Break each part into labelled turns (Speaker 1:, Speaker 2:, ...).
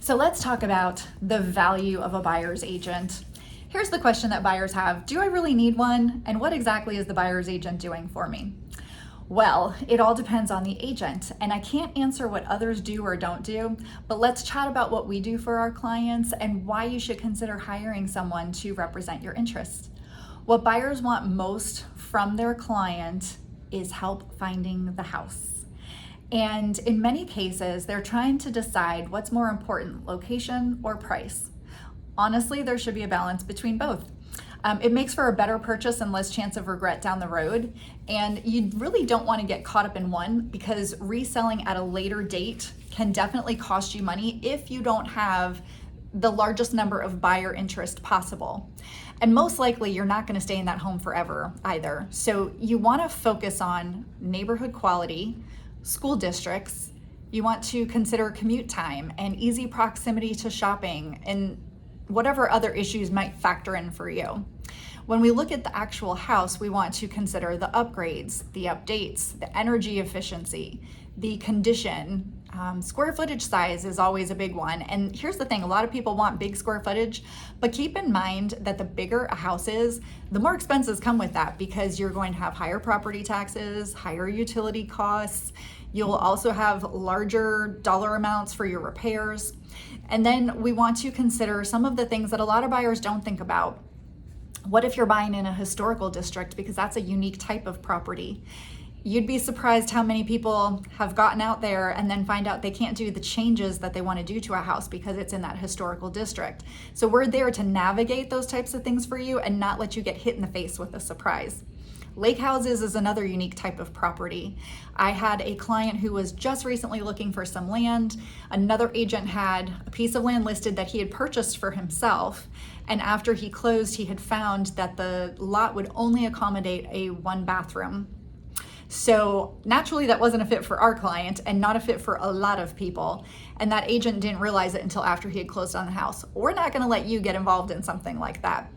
Speaker 1: So let's talk about the value of a buyer's agent. Here's the question that buyers have. Do I really need one? And what exactly is the buyer's agent doing for me? Well, it all depends on the agent, and I can't answer what others do or don't do, but let's chat about what we do for our clients and why you should consider hiring someone to represent your interests. What buyers want most from their client is help finding the house. And in many cases, they're trying to decide what's more important, location or price. Honestly, there should be a balance between both. It makes for a better purchase and less chance of regret down the road. And you really don't want to get caught up in one, because reselling at a later date can definitely cost you money if you don't have the largest number of buyer interest possible. And most likely you're not going to stay in that home forever either. So you want to focus on neighborhood quality, school districts. You want to consider commute time and easy proximity to shopping and whatever other issues might factor in for you. When we look at the actual house, we want to consider the upgrades, the updates, the energy efficiency, the condition. Square footage size is always a big one. And here's the thing, a lot of people want big square footage, but keep in mind that the bigger a house is, the more expenses come with that, because you're going to have higher property taxes, higher utility costs. You'll also have larger dollar amounts for your repairs. And then we want to consider some of the things that a lot of buyers don't think about. What if you're buying in a historical district? Because that's a unique type of property. You'd be surprised how many people have gotten out there and then find out they can't do the changes that they want to do to a house because it's in that historical district. So we're there to navigate those types of things for you and not let you get hit in the face with a surprise. Lake houses is another unique type of property. I had a client who was just recently looking for some land. Another agent had a piece of land listed that he had purchased for himself. And after he closed, he had found that the lot would only accommodate a 1-bathroom. So naturally that wasn't a fit for our client and not a fit for a lot of people. And that agent didn't realize it until after he had closed on the house. We're not going to let you get involved in something like that.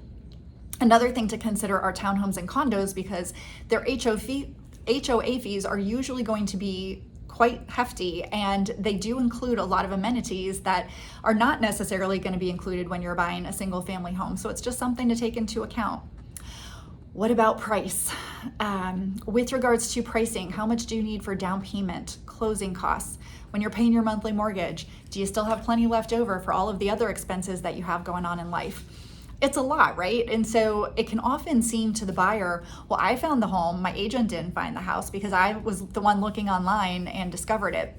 Speaker 1: Another thing to consider are townhomes and condos, because their HOA fees are usually going to be quite hefty, and they do include a lot of amenities that are not necessarily going to be included when you're buying a single family home. So it's just something to take into account. What about price? With regards to pricing, how much do you need for down payment, closing costs? When you're paying your monthly mortgage, do you still have plenty left over for all of the other expenses that you have going on in life? It's a lot, right? And so it can often seem to the buyer, well, I found the home, my agent didn't find the house because I was the one looking online and discovered it.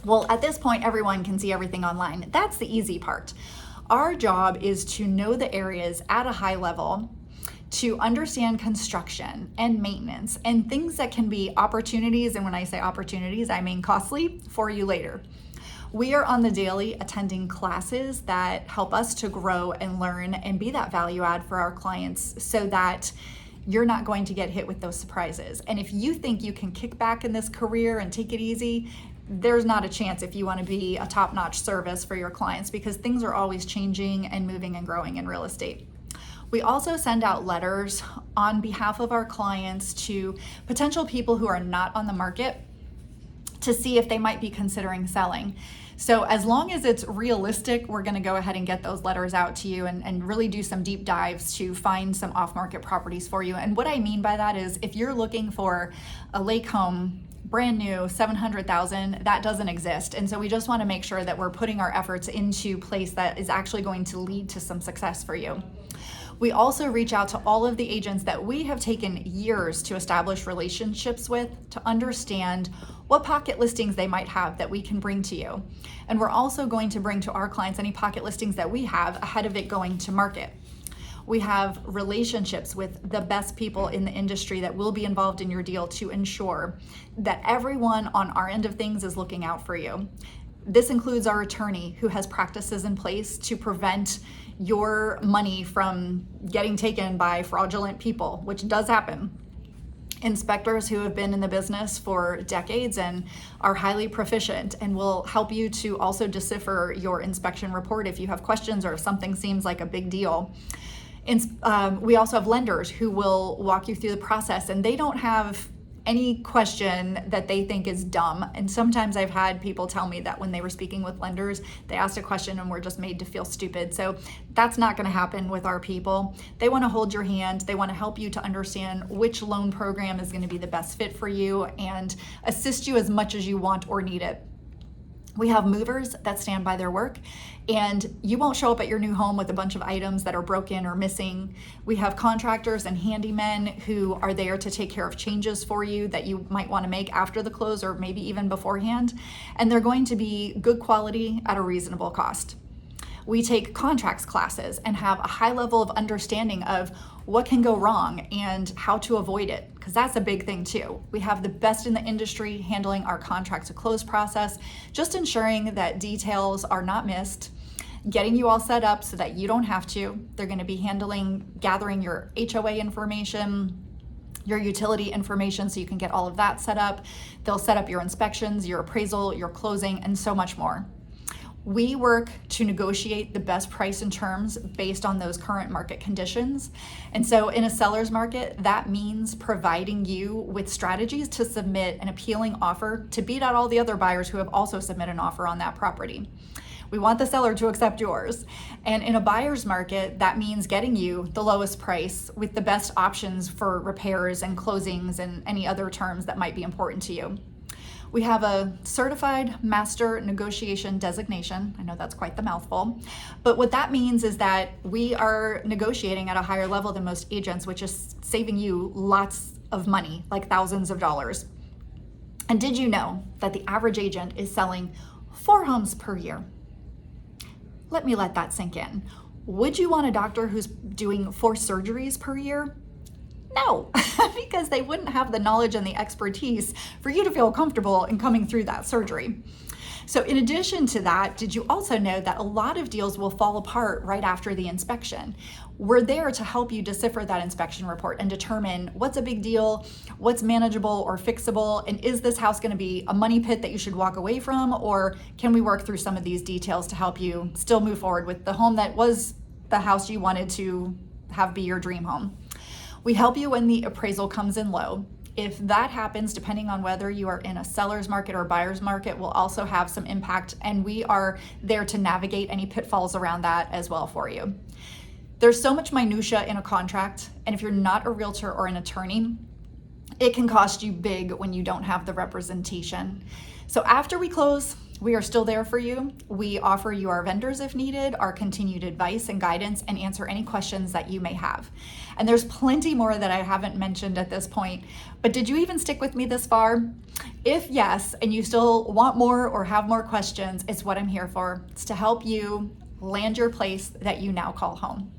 Speaker 1: Well, at this point, everyone can see everything online. That's the easy part. Our job is to know the areas at a high level, to understand construction and maintenance and things that can be opportunities. And when I say opportunities, I mean costly for you later. We are on the daily attending classes that help us to grow and learn and be that value add for our clients, so that you're not going to get hit with those surprises. And if you think you can kick back in this career and take it easy, there's not a chance if you want to be a top-notch service for your clients, because things are always changing and moving and growing in real estate. We also send out letters on behalf of our clients to potential people who are not on the market to see if they might be considering selling. So as long as it's realistic, we're going to go ahead and get those letters out to you and really do some deep dives to find some off-market properties for you. And what I mean by that is, if you're looking for a lake home, brand new, $700,000, that doesn't exist. And so we just want to make sure that we're putting our efforts into a place that is actually going to lead to some success for you. We also reach out to all of the agents that we have taken years to establish relationships with, to understand what pocket listings they might have that we can bring to you. And we're also going to bring to our clients any pocket listings that we have ahead of it going to market. We have relationships with the best people in the industry that will be involved in your deal to ensure that everyone on our end of things is looking out for you. This includes our attorney, who has practices in place to prevent your money from getting taken by fraudulent people, which does happen. Inspectors who have been in the business for decades and are highly proficient and will help you to also decipher your inspection report if you have questions or if something seems like a big deal. We also have lenders who will walk you through the process, and they don't have any question that they think is dumb. And sometimes I've had people tell me that when they were speaking with lenders, they asked a question and were just made to feel stupid. So that's not going to happen with our people. They want to hold your hand. They want to help you to understand which loan program is going to be the best fit for you and assist you as much as you want or need it. We have movers that stand by their work, and you won't show up at your new home with a bunch of items that are broken or missing. We have contractors and handymen who are there to take care of changes for you that you might want to make after the close or maybe even beforehand. And they're going to be good quality at a reasonable cost. We take contracts classes and have a high level of understanding of what can go wrong and how to avoid it, because that's a big thing too. We have the best in the industry handling our contract to close process, just ensuring that details are not missed, getting you all set up so that you don't have to. They're going to be gathering your HOA information, your utility information, so you can get all of that set up. They'll set up your inspections, your appraisal, your closing, and so much more. We work to negotiate the best price and terms based on those current market conditions. And so in a seller's market, that means providing you with strategies to submit an appealing offer to beat out all the other buyers who have also submitted an offer on that property. We want the seller to accept yours. And in a buyer's market, that means getting you the lowest price with the best options for repairs and closings and any other terms that might be important to you. We have a certified master negotiation designation. I know that's quite the mouthful, but what that means is that we are negotiating at a higher level than most agents, which is saving you lots of money, like thousands of dollars. And did you know that the average agent is selling 4 homes per year? Let me let that sink in. Would you want a doctor who's doing 4 surgeries per year? No, because they wouldn't have the knowledge and the expertise for you to feel comfortable in coming through that surgery. So in addition to that, did you also know that a lot of deals will fall apart right after the inspection? We're there to help you decipher that inspection report and determine what's a big deal, what's manageable or fixable, and is this house going to be a money pit that you should walk away from, or can we work through some of these details to help you still move forward with the home that was the house you wanted to have be your dream home? We help you when the appraisal comes in low. If that happens, depending on whether you are in a seller's market or buyer's market, will also have some impact, and we are there to navigate any pitfalls around that as well for you. There's so much minutia in a contract, and if you're not a realtor or an attorney, it can cost you big when you don't have the representation. So after we close, we are still there for you. We offer you our vendors if needed, our continued advice and guidance, and answer any questions that you may have. And there's plenty more that I haven't mentioned at this point, but did you even stick with me this far? If yes, and you still want more or have more questions, it's what I'm here for. It's to help you land your place that you now call home.